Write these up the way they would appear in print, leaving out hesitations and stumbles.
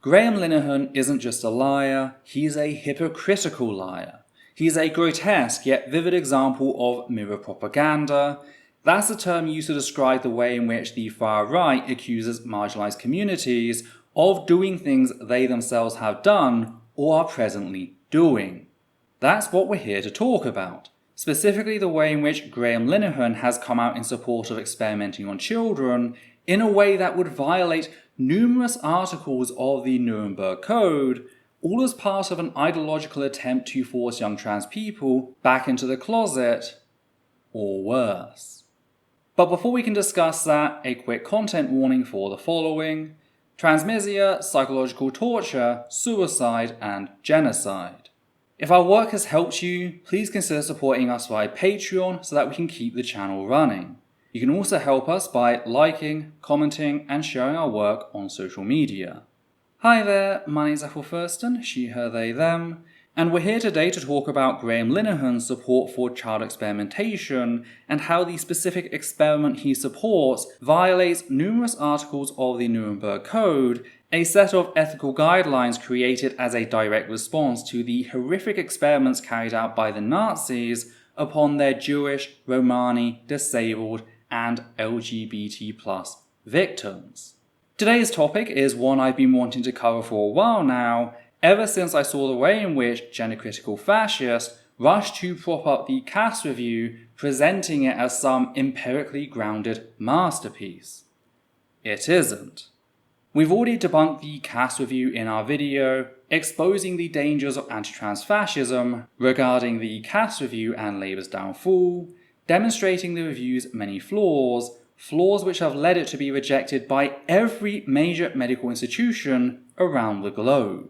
Graham Linehan isn't just a liar, he's a hypocritical liar. He's a grotesque yet vivid example of mirror propaganda. That's a term used to describe the way in which the far right accuses marginalized communities of doing things they themselves have done or are presently doing. That's what we're here to talk about. Specifically the way in which Graham Linehan has come out in support of experimenting on children in a way that would violate numerous articles of the Nuremberg Code, all as part of an ideological attempt to force young trans people back into the closet, or worse. But before we can discuss that, a quick content warning for the following: transmisia, psychological torture, suicide, and genocide. If our work has helped you, please consider supporting us via Patreon so that we can keep the channel running. You can also help us by liking, commenting, and sharing our work on social media. Hi there, my name is Ethel Thurston, she, her, they, them, and we're here today to talk about Graham Linehan's support for child experimentation and how the specific experiment he supports violates numerous articles of the Nuremberg Code, a set of ethical guidelines created as a direct response to the horrific experiments carried out by the Nazis upon their Jewish, Romani, disabled, and LGBT+ victims. Today's topic is one I've been wanting to cover for a while now, ever since I saw the way in which gender-critical fascists rushed to prop up the Cass Review, presenting it as some empirically grounded masterpiece. It isn't. We've already debunked the Cass Review in our video, exposing the dangers of anti-trans fascism, regarding the Cass Review and Labour's downfall, demonstrating the review's many flaws which have led it to be rejected by every major medical institution around the globe.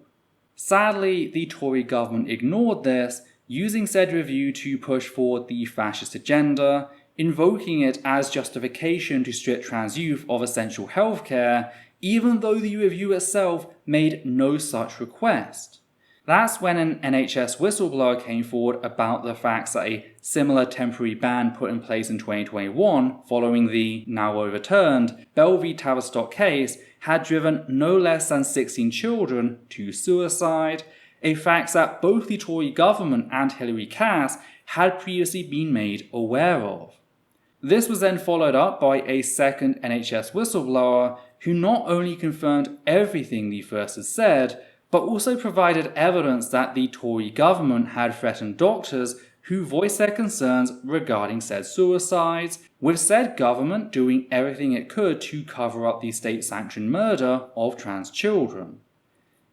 Sadly, the Tory government ignored this, using said review to push forward the fascist agenda, invoking it as justification to strip trans youth of essential healthcare, even though the review itself made no such request. That's when an NHS whistleblower came forward about the facts that a similar temporary ban put in place in 2021 following the now overturned Bell v Tavistock case had driven no less than 16 children to suicide, a fact that both the Tory government and Hilary Cass had previously been made aware of. This was then followed up by a second NHS whistleblower who not only confirmed everything the first had said, but also provided evidence that the Tory government had threatened doctors who voiced their concerns regarding said suicides, with said government doing everything it could to cover up the state-sanctioned murder of trans children.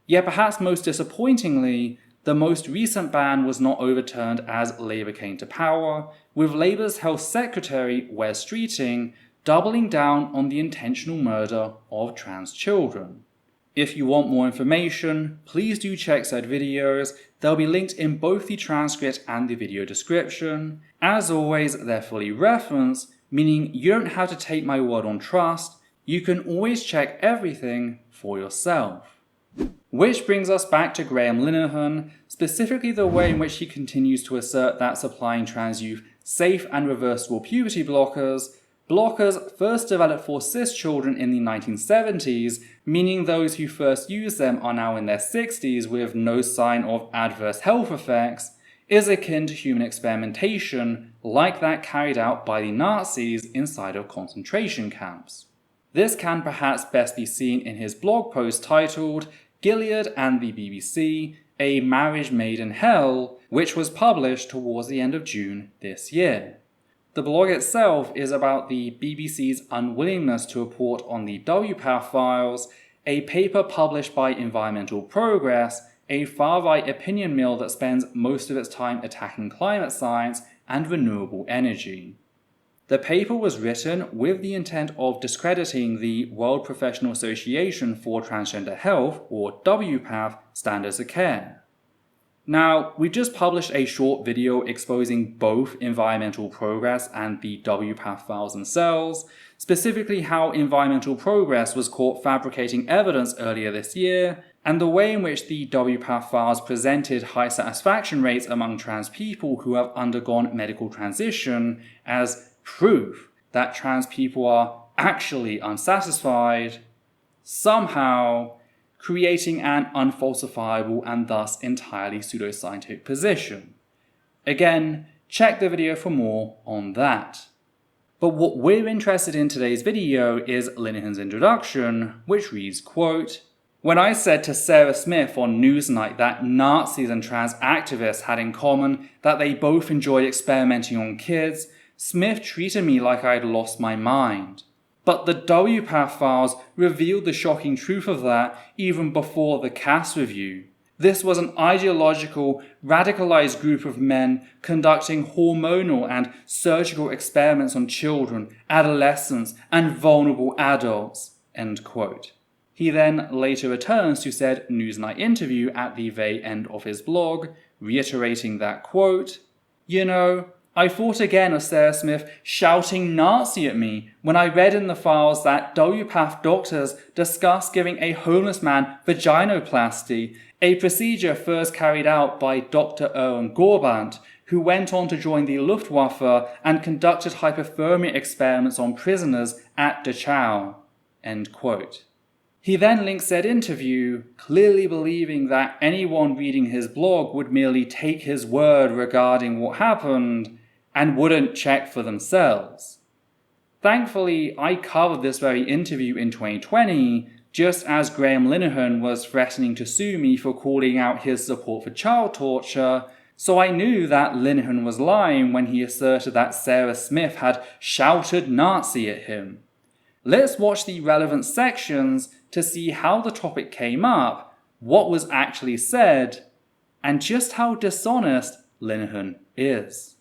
Yet perhaps most disappointingly, the most recent ban was not overturned as Labour came to power, with Labour's Health Secretary, Wes Streeting, doubling down on the intentional murder of trans children. If you want more information, please do check said videos. They'll be linked in both the transcript and the video description. As always, they're fully referenced, meaning you don't have to take my word on trust. You can always check everything for yourself. Which brings us back to Graham Linehan, specifically the way in which he continues to assert that supplying trans youth safe and reversible puberty blockers first developed for cis children in the 1970s, meaning those who first used them are now in their 60s with no sign of adverse health effects, is akin to human experimentation like that carried out by the Nazis inside of concentration camps. This can perhaps best be seen in his blog post titled Gilead and the BBC, A Marriage Made in Hell, which was published towards the end of June this year. The blog itself is about the BBC's unwillingness to report on the WPATH files, a paper published by Environmental Progress, a far-right opinion mill that spends most of its time attacking climate science and renewable energy. The paper was written with the intent of discrediting the World Professional Association for Transgender Health, or WPATH, standards of care. Now, we've just published a short video exposing both Environmental Progress and the WPATH files themselves, specifically how Environmental Progress was caught fabricating evidence earlier this year, and the way in which the WPATH files presented high satisfaction rates among trans people who have undergone medical transition as proof that trans people are actually unsatisfied, somehow creating an unfalsifiable and thus entirely pseudoscientific position. Again, check the video for more on that. But what we're interested in today's video is Linehan's introduction, which reads, quote, "When I said to Sarah Smith on Newsnight that Nazis and trans activists had in common that they both enjoyed experimenting on kids, Smith treated me like I had lost my mind. But the WPATH files revealed the shocking truth of that even before the Cass review. This was an ideological, radicalized group of men conducting hormonal and surgical experiments on children, adolescents, and vulnerable adults." End quote. He then later returns to said Newsnight interview at the very end of his blog, reiterating that, quote, "You know, I thought again of Sarah Smith shouting Nazi at me when I read in the files that WPATH doctors discussed giving a homeless man vaginoplasty, a procedure first carried out by Dr. Erwin Gorbant, who went on to join the Luftwaffe and conducted hypothermia experiments on prisoners at Dachau." End quote. He then links said interview, clearly believing that anyone reading his blog would merely take his word regarding what happened and wouldn't check for themselves. Thankfully, I covered this very interview in 2020, just as Graham Linehan was threatening to sue me for calling out his support for child torture, so I knew that Linehan was lying when he asserted that Sarah Smith had shouted Nazi at him. Let's watch the relevant sections to see how the topic came up, what was actually said, and just how dishonest Linehan is.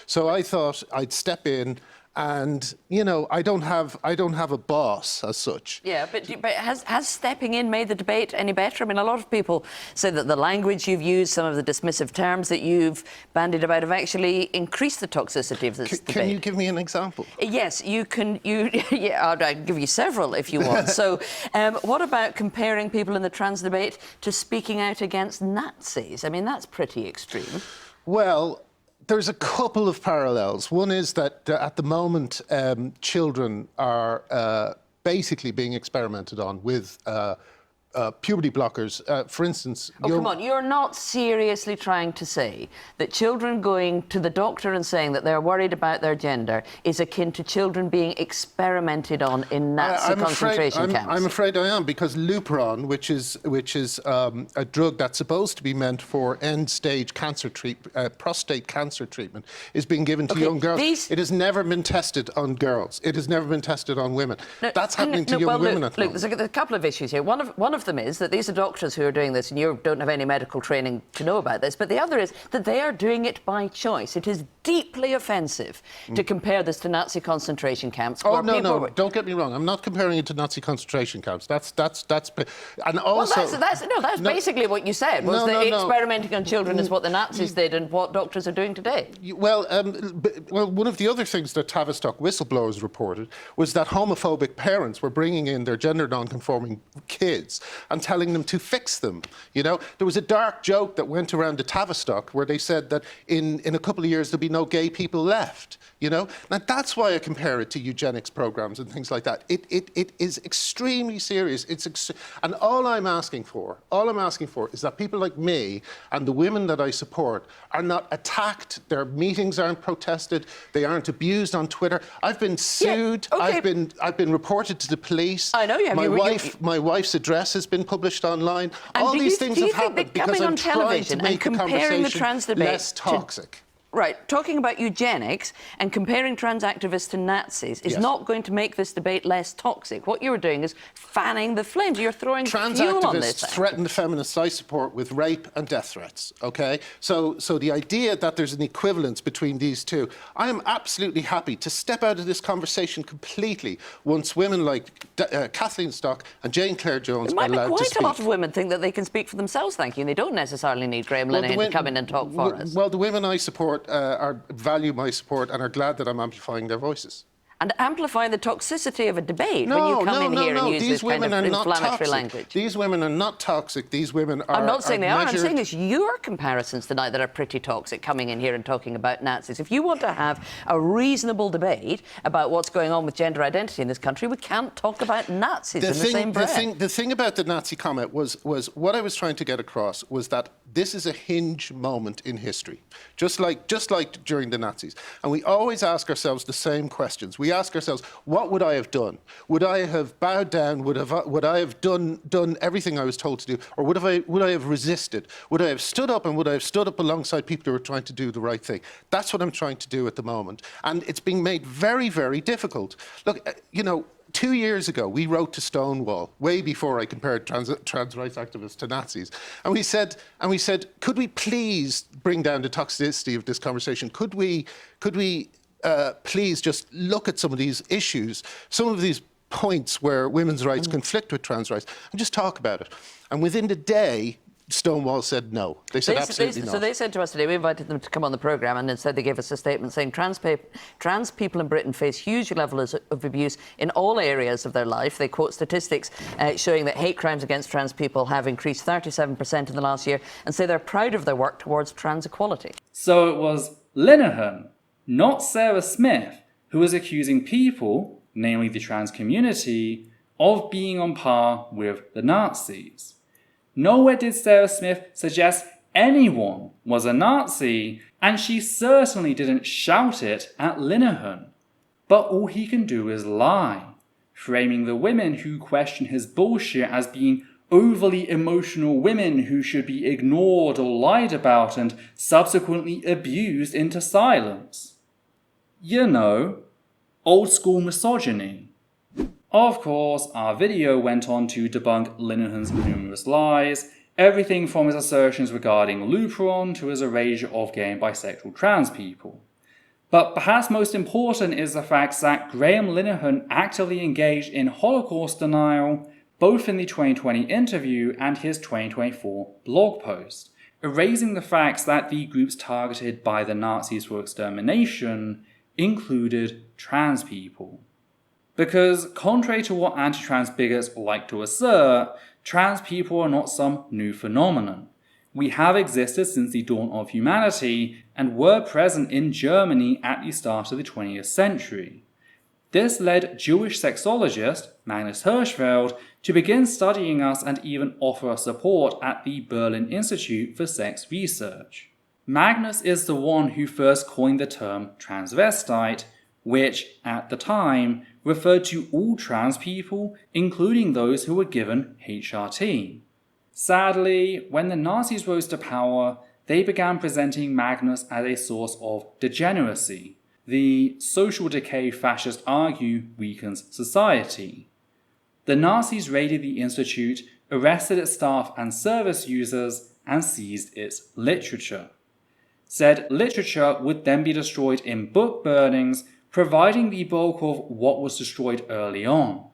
So I thought I'd step in and, you know, I don't have a boss as such. Yeah, but has stepping in made the debate any better? I mean, a lot of people say that the language you've used, some of the dismissive terms that you've bandied about have actually increased the toxicity of this debate. Can you give me an example? Yes, you can. Yeah, I'll give you several if you want. So what about comparing people in the trans debate to speaking out against Nazis? I mean, that's pretty extreme. Well, there's a couple of parallels. One is that at the moment, children are basically being experimented on with puberty blockers. For instance... Oh, come on. You're not seriously trying to say that children going to the doctor and saying that they're worried about their gender is akin to children being experimented on in Nazi concentration camps? I'm afraid I am, because Lupron, which is a drug that's supposed to be meant for end-stage cancer prostate cancer treatment, is being given to young girls. It has never been tested on girls. It has never been tested on women. That's happening to young women at the moment. Look, there's a couple of issues here. One of them is that these are doctors who are doing this, and you don't have any medical training to know about this. But the other is that they are doing it by choice. It is deeply offensive to compare this to Nazi concentration camps. Oh, no, don't get me wrong. I'm not comparing it to Nazi concentration camps. That's and also... Well, that's basically what you said, was that experimenting on children is what the Nazis did and what doctors are doing today. Well, one of the other things that Tavistock whistleblowers reported was that homophobic parents were bringing in their gender non-conforming kids and telling them to fix them. You know, there was a dark joke that went around the Tavistock where they said that in a couple of years there'll be no gay people left. You know, now that's why I compare it to eugenics programs and things like that. It is extremely serious. And all I'm asking for is that people like me and the women that I support are not attacked. Their meetings aren't protested. They aren't abused on Twitter. I've been sued. Yeah, okay. I've been reported to the police. I know you have. My wife's address has been published online. All these things have happened because I'm trying to make the conversation less toxic. Right, talking about eugenics and comparing trans activists to Nazis is not going to make this debate less toxic. What you're doing is fanning the flames. You're throwing fuel on this. Trans activists threaten the feminists I support with rape and death threats, OK? So the idea that there's an equivalence between these two, I am absolutely happy to step out of this conversation completely once women like Kathleen Stock and Jane Clare Jones are allowed to speak. Quite a lot of women think that they can speak for themselves, thank you, and they don't necessarily need Graham Linehan to come in and talk for us. Well, the women I support value my support and are glad that I'm amplifying their voices. And amplifying the toxicity of a debate when you come in here and use this kind of inflammatory language. These women are not toxic. These women are... I'm not saying they are. I'm saying it's your comparisons tonight that are pretty toxic, coming in here and talking about Nazis. If you want to have a reasonable debate about what's going on with gender identity in this country, we can't talk about Nazis in the same breath. The thing about the Nazi comment was what I was trying to get across was that this is a hinge moment in history, just like during the Nazis. And we always ask ourselves the same questions. We ask ourselves, what would I have done? Would I have bowed down? Would I have done everything I was told to do? Or would I have resisted? Would I have stood up, and would I have stood up alongside people who were trying to do the right thing? That's what I'm trying to do at the moment. And it's being made very, very difficult. Look, 2 years ago, we wrote to Stonewall, way before I compared trans rights activists to Nazis, and we said, could we please bring down the toxicity of this conversation? Could we please just look at some of these issues, some of these points where women's rights conflict with trans rights, and just talk about it? And within the day, Stonewall said no. They said absolutely not. So they said to us today, we invited them to come on the programme, and instead they gave us a statement saying trans people in Britain face huge levels of abuse in all areas of their life. They quote statistics showing that hate crimes against trans people have increased 37% in the last year, and say they're proud of their work towards trans equality. So it was Linehan, not Sarah Smith, who was accusing people, namely the trans community, of being on par with the Nazis. Nowhere did Sarah Smith suggest anyone was a Nazi, and she certainly didn't shout it at Linehan. But all he can do is lie, framing the women who question his bullshit as being overly emotional women who should be ignored or lied about and subsequently abused into silence. Old school misogyny. Of course, our video went on to debunk Linehan's numerous lies, everything from his assertions regarding Lupron to his erasure of gay and bisexual trans people. But perhaps most important is the fact that Graham Linehan actively engaged in Holocaust denial, both in the 2020 interview and his 2024 blog post, erasing the facts that the groups targeted by the Nazis for extermination included trans people. Because, contrary to what anti-trans bigots like to assert, trans people are not some new phenomenon. We have existed since the dawn of humanity and were present in Germany at the start of the 20th century. This led Jewish sexologist Magnus Hirschfeld to begin studying us and even offer us support at the Berlin Institute for Sex Research. Magnus is the one who first coined the term transvestite, which, at the time, referred to all trans people, including those who were given HRT. Sadly, when the Nazis rose to power, they began presenting Magnus as a source of degeneracy. The social decay fascists argue weakens society. The Nazis raided the institute, arrested its staff and service users, and seized its literature. Said literature would then be destroyed in book burnings, providing the bulk of what was destroyed early on.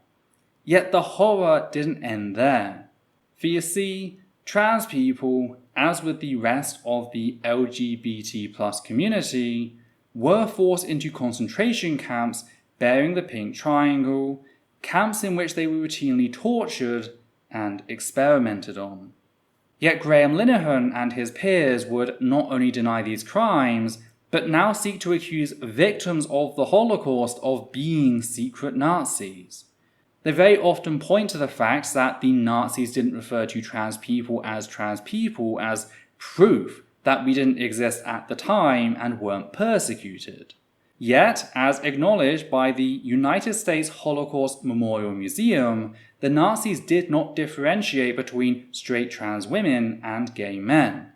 Yet the horror didn't end there. For you see, trans people, as with the rest of the LGBT+ community, were forced into concentration camps bearing the pink triangle, camps in which they were routinely tortured and experimented on. Yet Graham Linehan and his peers would not only deny these crimes, but now seek to accuse victims of the Holocaust of being secret Nazis. They very often point to the fact that the Nazis didn't refer to trans people as proof that we didn't exist at the time and weren't persecuted. Yet, as acknowledged by the United States Holocaust Memorial Museum, the Nazis did not differentiate between straight trans women and gay men.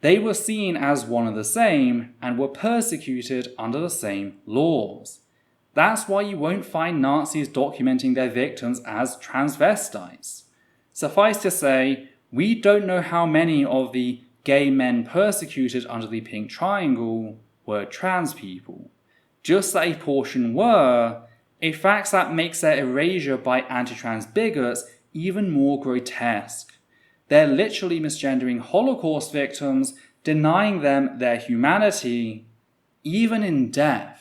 They were seen as one and the same and were persecuted under the same laws. That's why you won't find Nazis documenting their victims as transvestites. Suffice to say, we don't know how many of the gay men persecuted under the pink triangle were trans people. Just that a portion were, a fact that makes their erasure by anti-trans bigots even more grotesque. They're literally misgendering Holocaust victims, denying them their humanity, even in death.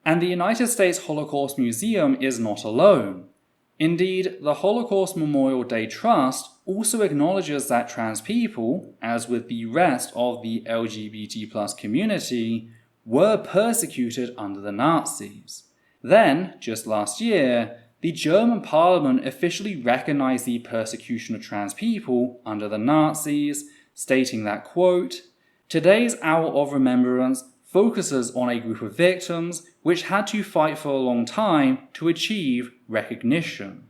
And the United States Holocaust Museum is not alone. Indeed, the Holocaust Memorial Day Trust also acknowledges that trans people, as with the rest of the LGBT+ community, were persecuted under the Nazis. Then, just last year, the German parliament officially recognized the persecution of trans people under the Nazis, stating that, quote, "Today's hour of remembrance focuses on a group of victims which had to fight for a long time to achieve recognition.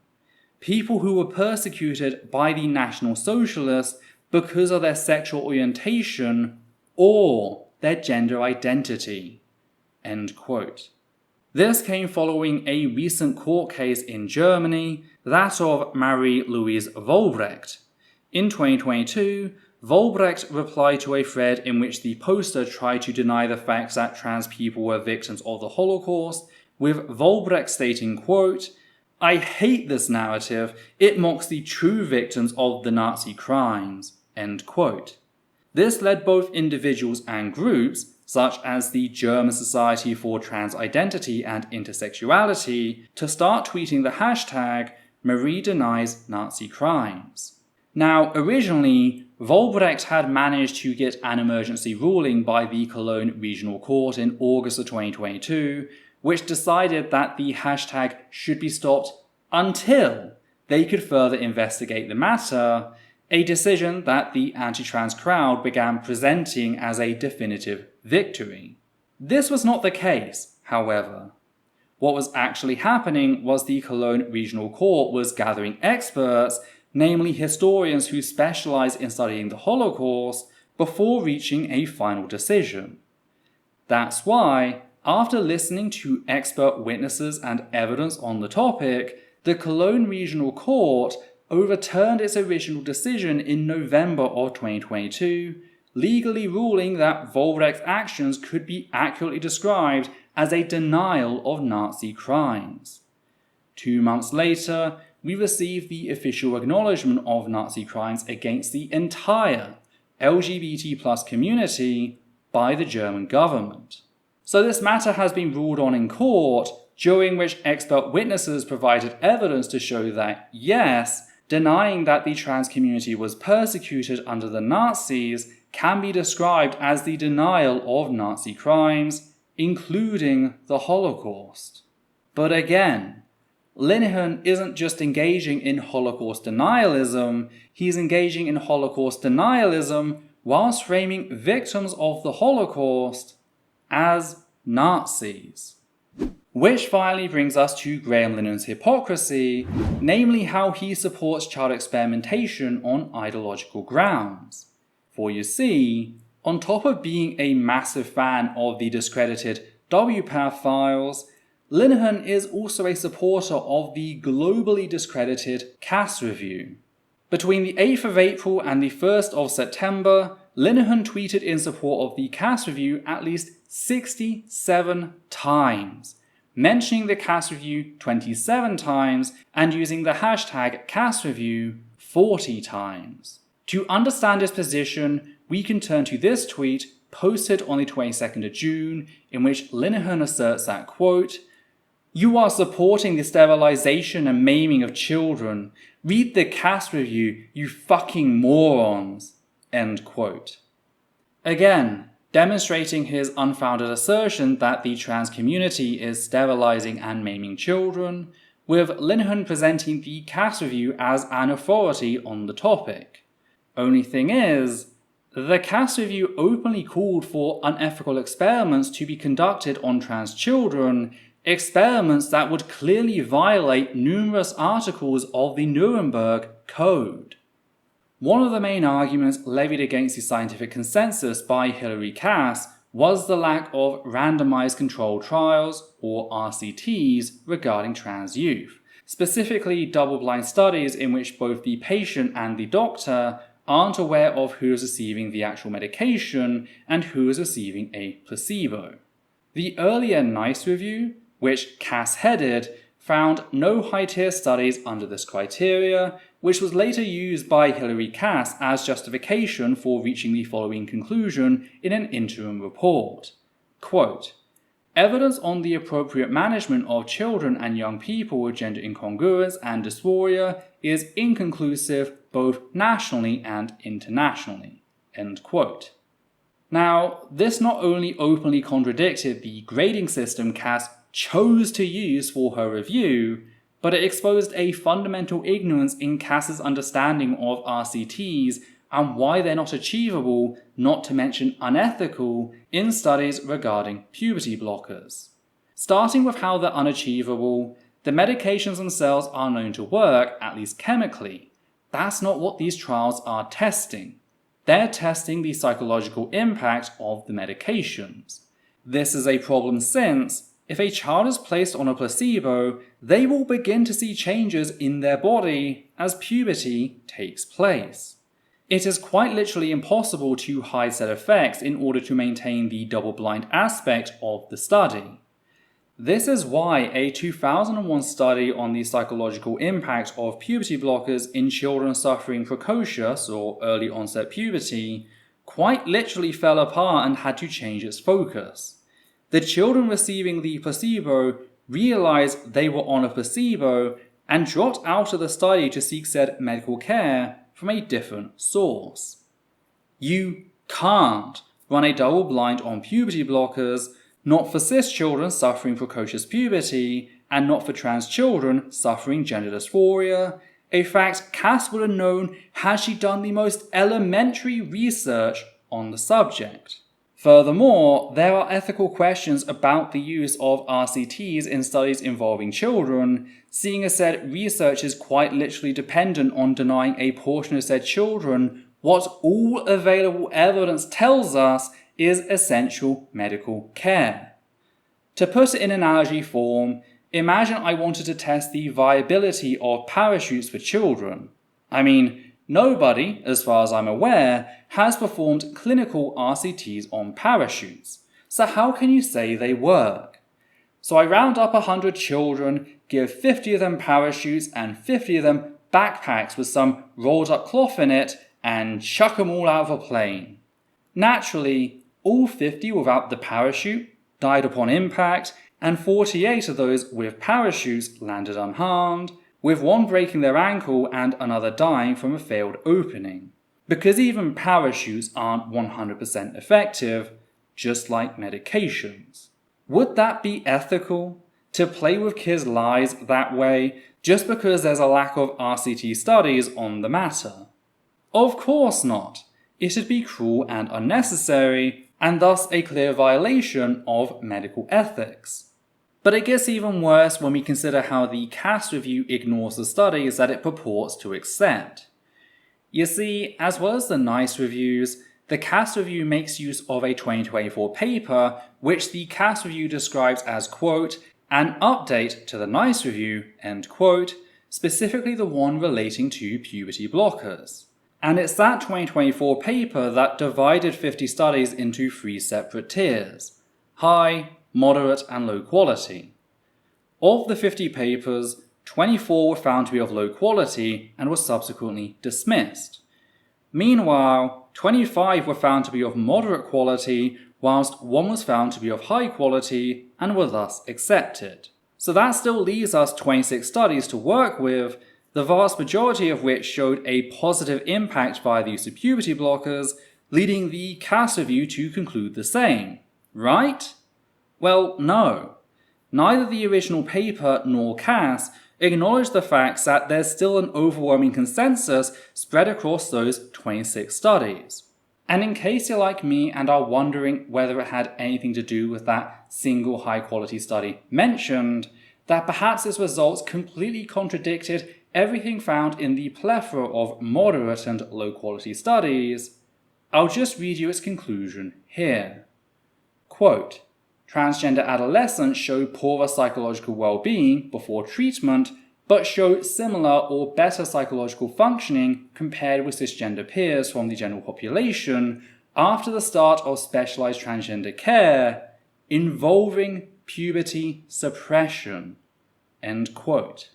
People who were persecuted by the National Socialists because of their sexual orientation or their gender identity." End quote. This came following a recent court case in Germany, that of Marie-Louise Volbrecht. In 2022, Volbrecht replied to a thread in which the poster tried to deny the fact that trans people were victims of the Holocaust, with Volbrecht stating, quote, "I hate this narrative, it mocks the true victims of the Nazi crimes." End quote. This led both individuals and groups, such as the German Society for Trans Identity and Intersexuality, to start tweeting the hashtag Marie denies Nazi crimes. Now, originally, Volbrecht had managed to get an emergency ruling by the Cologne Regional Court in August of 2022, which decided that the hashtag should be stopped until they could further investigate the matter, a decision that the anti-trans crowd began presenting as a definitive victory. This was not the case, however. What was actually happening was the Cologne Regional Court was gathering experts, namely historians who specialize in studying the Holocaust, before reaching a final decision. That's why, after listening to expert witnesses and evidence on the topic, the Cologne Regional Court overturned its original decision in November of 2022, legally ruling that Volbrecht's actions could be accurately described as a denial of Nazi crimes. 2 months later, we received the official acknowledgement of Nazi crimes against the entire LGBT+ community by the German government. So this matter has been ruled on in court, during which expert witnesses provided evidence to show that, yes, denying that the trans community was persecuted under the Nazis can be described as the denial of Nazi crimes, including the Holocaust. But again, Linehan isn't just engaging in Holocaust denialism, he's engaging in Holocaust denialism whilst framing victims of the Holocaust as Nazis. Which finally brings us to Graham Linehan's hypocrisy, namely how he supports child experimentation on ideological grounds. For you see, on top of being a massive fan of the discredited WPATH files, Linehan is also a supporter of the globally discredited Cass Review. Between the 8th of April and the 1st of September, Linehan tweeted in support of the Cass Review at least 67 times, mentioning the Cass Review 27 times and using the hashtag Cass Review 40 times. To understand his position, we can turn to this tweet posted on the 22nd of June, in which Linehan asserts that, quote, "You are supporting the sterilization and maiming of children. Read the Cass Review, you fucking morons." End quote. Again, demonstrating his unfounded assertion that the trans community is sterilizing and maiming children, with Linehan presenting the Cass Review as an authority on the topic. Only thing is, the Cass Review openly called for unethical experiments to be conducted on trans children, experiments that would clearly violate numerous articles of the Nuremberg Code. One of the main arguments levied against the scientific consensus by Hilary Cass was the lack of randomized controlled trials, or RCTs, regarding trans youth, specifically double-blind studies in which both the patient and the doctor aren't aware of who is receiving the actual medication and who is receiving a placebo. The earlier NICE review, which Cass headed, found no high-tier studies under this criteria, which was later used by Hilary Cass as justification for reaching the following conclusion in an interim report. Quote, evidence on the appropriate management of children and young people with gender incongruence and dysphoria is inconclusive both nationally and internationally." End quote. Now, this not only openly contradicted the grading system Cass chose to use for her review, but it exposed a fundamental ignorance in Cass's understanding of RCTs and why they're not achievable, not to mention unethical, in studies regarding puberty blockers. Starting with how they're unachievable, the medications themselves are known to work, at least chemically. That's not what these trials are testing. They're testing the psychological impact of the medications. This is a problem since, if a child is placed on a placebo, they will begin to see changes in their body as puberty takes place. It is quite literally impossible to hide said effects in order to maintain the double-blind aspect of the study. This is why a 2001 study on the psychological impact of puberty blockers in children suffering precocious or early onset puberty quite literally fell apart and had to change its focus. The children receiving the placebo realized they were on a placebo and dropped out of the study to seek said medical care from a different source. You can't run a double blind on puberty blockers, not for cis children suffering precocious puberty, and not for trans children suffering gender dysphoria, a fact Cass would have known had she done the most elementary research on the subject. Furthermore, there are ethical questions about the use of RCTs in studies involving children, seeing as said research is quite literally dependent on denying a portion of said children what all available evidence tells us is essential medical care. To put it in analogy form, imagine I wanted to test the viability of parachutes for children. I mean, nobody, as far as I'm aware, has performed clinical RCTs on parachutes, so how can you say they work? So I round up 100 children, give 50 of them parachutes and 50 of them backpacks with some rolled up cloth in it, and chuck them all out of a plane. Naturally, all 50 without the parachute died upon impact, and 48 of those with parachutes landed unharmed, with one breaking their ankle and another dying from a failed opening. Because even parachutes aren't 100% effective, just like medications. Would that be ethical? To play with kids' lives that way, just because there's a lack of RCT studies on the matter? Of course not. It'd be cruel and unnecessary, and thus a clear violation of medical ethics. But it gets even worse when we consider how the Cass review ignores the studies that it purports to accept. You see, as well as the NICE reviews, the Cass review makes use of a 2024 paper which the Cass review describes as, quote, an update to the NICE review, end quote, specifically the one relating to puberty blockers. And it's that 2024 paper that divided 50 studies into 3 separate tiers: high, moderate, and low quality. Of the 50 papers, 24 were found to be of low quality and were subsequently dismissed. Meanwhile, 25 were found to be of moderate quality, whilst 1 was found to be of high quality and were thus accepted. So that still leaves us 26 studies to work with, the vast majority of which showed a positive impact via the use of puberty blockers, leading the Cass review to conclude the same. Right? Well, no. Neither the original paper nor Cass acknowledge the facts that there's still an overwhelming consensus spread across those 26 studies. And in case you're like me and are wondering whether it had anything to do with that single high-quality study mentioned, that perhaps its results completely contradicted everything found in the plethora of moderate and low-quality studies, I'll just read you its conclusion here. Quote, transgender adolescents show poorer psychological well-being before treatment, but show similar or better psychological functioning compared with cisgender peers from the general population after the start of specialized transgender care involving puberty suppression. End quote.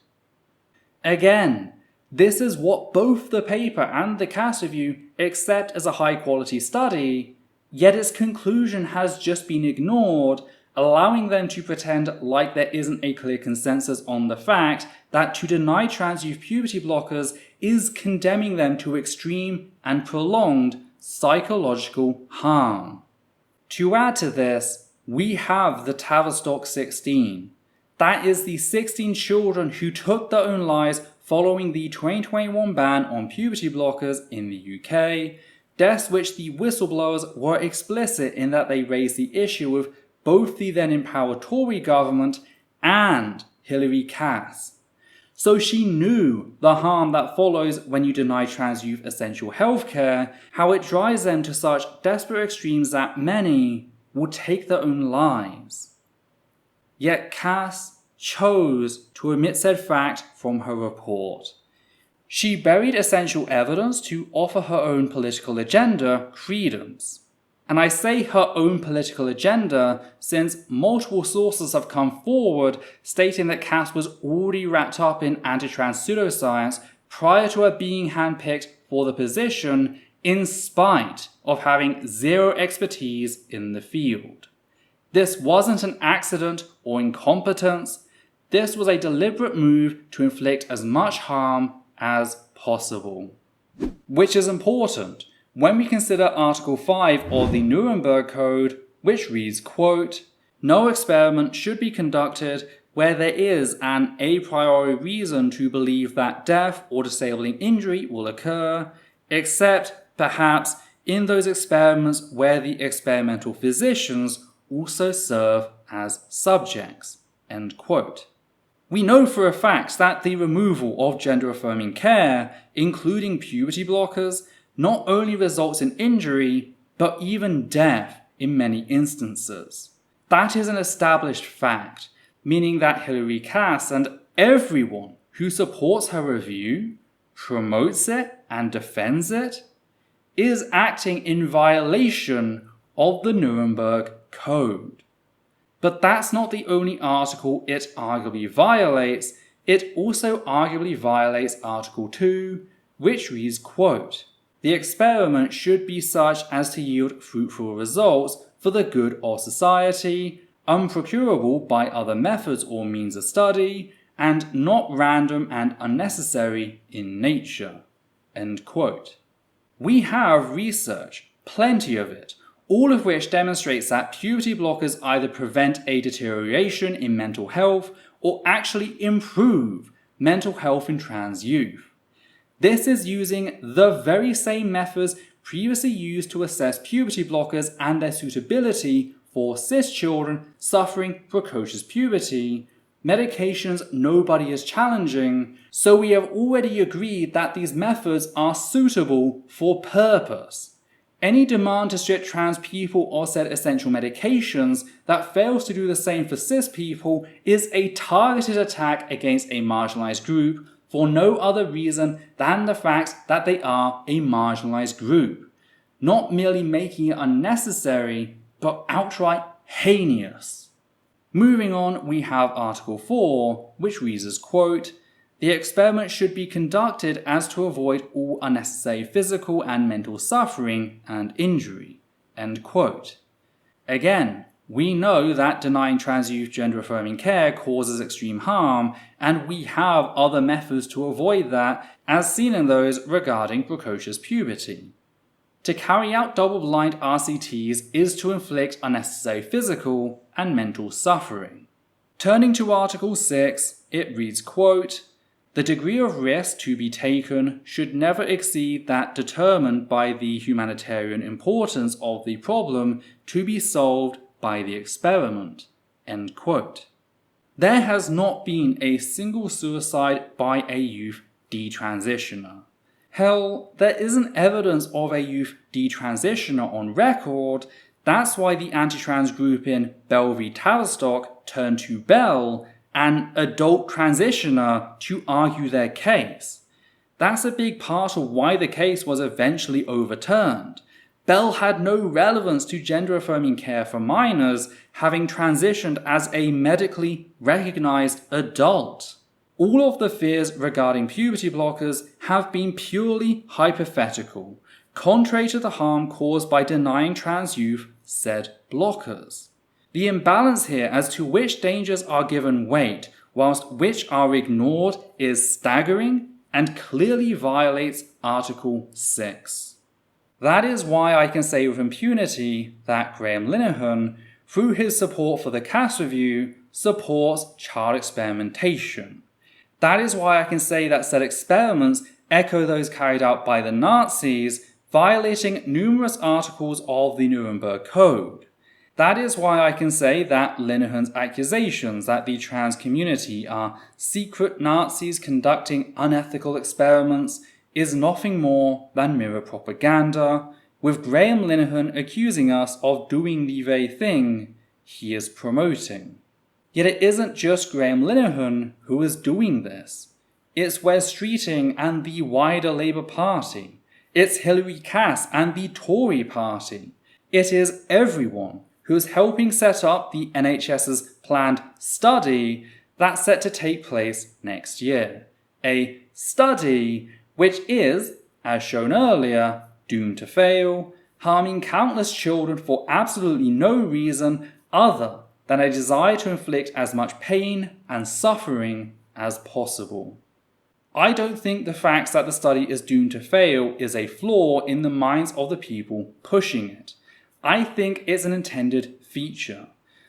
Again, this is what both the paper and the Cass review accept as a high-quality study, yet its conclusion has just been ignored allowing them to pretend like there isn't a clear consensus on the fact that to deny trans youth puberty blockers is condemning them to extreme and prolonged psychological harm. To add to this, we have the Tavistock 16. That is the 16 children who took their own lives following the 2021 ban on puberty blockers in the UK, deaths which the whistleblowers were explicit in that they raised the issue with both the then empowered Tory government and Hilary Cass. So she knew the harm that follows when you deny trans youth essential healthcare, how it drives them to such desperate extremes that many will take their own lives. Yet Cass chose to omit said fact from her report. She buried essential evidence to offer her own political agenda credence. And I say her own political agenda since multiple sources have come forward stating that Cass was already wrapped up in anti-trans pseudoscience prior to her being handpicked for the position, in spite of having zero expertise in the field. This wasn't an accident or incompetence. This was a deliberate move to inflict as much harm as possible. Which is important when we consider Article 5 of the Nuremberg Code, which reads, quote, "No experiment should be conducted where there is an a priori reason to believe that death or disabling injury will occur, except, perhaps, in those experiments where the experimental physicians also serve as subjects." End quote. We know for a fact that the removal of gender-affirming care, including puberty blockers, not only results in injury, but even death in many instances. That is an established fact, meaning that Hilary Cass and everyone who supports her review, promotes it and defends it, is acting in violation of the Nuremberg Code. But that's not the only article it arguably violates. It also arguably violates Article 2, which reads, quote, "The experiment should be such as to yield fruitful results for the good of society, unprocurable by other methods or means of study, and not random and unnecessary in nature." End quote. We have research, plenty of it, all of which demonstrates that puberty blockers either prevent a deterioration in mental health or actually improve mental health in trans youth. This is using the very same methods previously used to assess puberty blockers and their suitability for cis children suffering precocious puberty, medications nobody is challenging, so we have already agreed that these methods are suitable for purpose. Any demand to strip trans people of said essential medications that fails to do the same for cis people is a targeted attack against a marginalized group for no other reason than the fact that they are a marginalized group, not merely making it unnecessary, but outright heinous. Moving on, we have Article 4, which reads as, quote, "The experiment should be conducted as to avoid all unnecessary physical and mental suffering and injury." End quote. Again, we know that denying trans youth gender-affirming care causes extreme harm, and we have other methods to avoid that, as seen in those regarding precocious puberty. To carry out double-blind RCTs is to inflict unnecessary physical and mental suffering. Turning to Article 6, it reads, quote, "The degree of risk to be taken should never exceed that determined by the humanitarian importance of the problem to be solved by the experiment." End quote. There has not been a single suicide by a youth detransitioner. Hell, there isn't evidence of a youth detransitioner on record. That's why the anti-trans group in Bell v Tavistock turned to Bell, an adult transitioner, to argue their case. That's a big part of why the case was eventually overturned. Bell had no relevance to gender-affirming care for minors, having transitioned as a medically recognized adult. All of the fears regarding puberty blockers have been purely hypothetical, contrary to the harm caused by denying trans youth said blockers. The imbalance here as to which dangers are given weight whilst which are ignored is staggering and clearly violates Article 6. That is why I can say with impunity that Graham Linehan, through his support for the Cass Review, supports child experimentation. That is why I can say that said experiments echo those carried out by the Nazis, violating numerous articles of the Nuremberg Code. That is why I can say that Linehan's accusations that the trans community are secret Nazis conducting unethical experiments is nothing more than mirror propaganda, with Graham Linehan accusing us of doing the very thing he is promoting. Yet it isn't just Graham Linehan who is doing this. It's Wes Streeting and the wider Labour Party. It's Hilary Cass and the Tory Party. It is everyone who's helping set up the NHS's planned study that's set to take place next year. A study which is, as shown earlier, doomed to fail, harming countless children for absolutely no reason other than a desire to inflict as much pain and suffering as possible. I don't think the fact that the study is doomed to fail is a flaw in the minds of the people pushing it. I think it's an intended feature.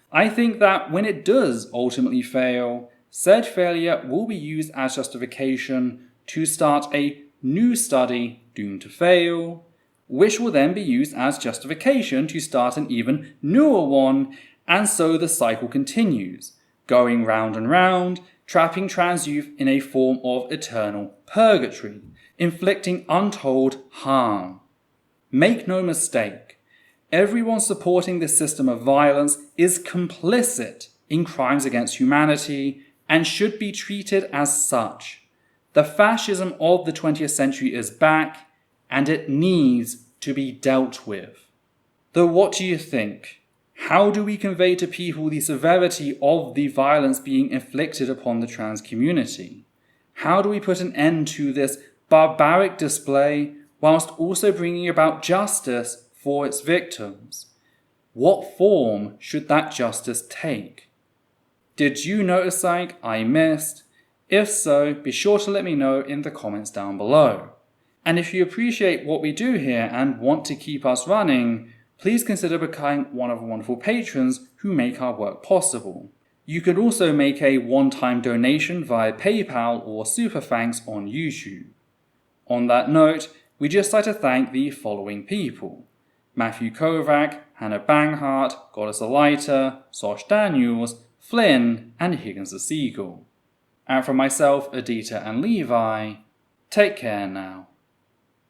I think that when it does ultimately fail, said failure will be used as justification to start a new study doomed to fail, which will then be used as justification to start an even newer one, and so the cycle continues, going round and round, trapping trans youth in a form of eternal purgatory, inflicting untold harm. Make no mistake, everyone supporting this system of violence is complicit in crimes against humanity and should be treated as such. The fascism of the 20th century is back, and it needs to be dealt with. Though what do you think? How do we convey to people the severity of the violence being inflicted upon the trans community? How do we put an end to this barbaric display whilst also bringing about justice for its victims? What form should that justice take? Did you notice something I missed? If so, be sure to let me know in the comments down below. And if you appreciate what we do here and want to keep us running, please consider becoming one of the wonderful patrons who make our work possible. You could also make a one-time donation via PayPal or Super Thanks on YouTube. On that note, we'd just like to thank the following people: Matthew Kovac, Hannah Banghart, Goddess Alita, Sosh Daniels, Flynn, and Higgins the Seagull. And from myself, Adita and Levi, take care now.